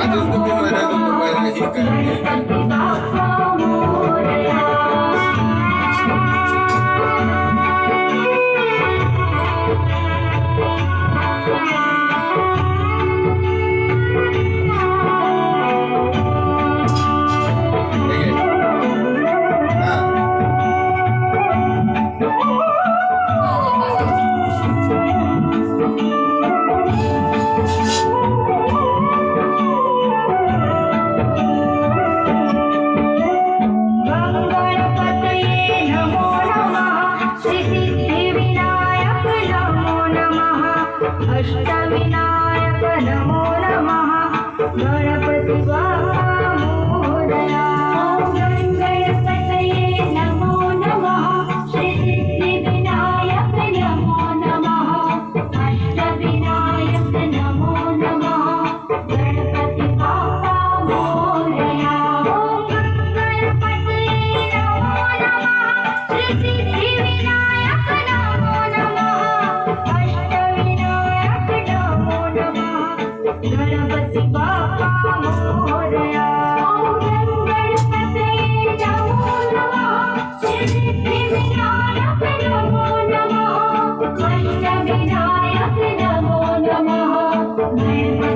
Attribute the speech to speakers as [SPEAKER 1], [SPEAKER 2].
[SPEAKER 1] अजून तुम्ही म्हणत होतो बरं हे कर.
[SPEAKER 2] अष्टविनायक नमो नमः गणपती बाप्पा मोरया. गणपतये नमो नमः श्री सिद्धिविनायक नमो नमः अष्टविनायक नमो नमः गणपती बाप्पा मोरया. गणपतये नमो नमः श्री सिद्धिविनायक नमो नमः गणपती बाप्पा मोरया. गणपतये नमो नमः श्री सिद्धिविनायक नमो नमः अष्टविनायक नमो नमः गणपती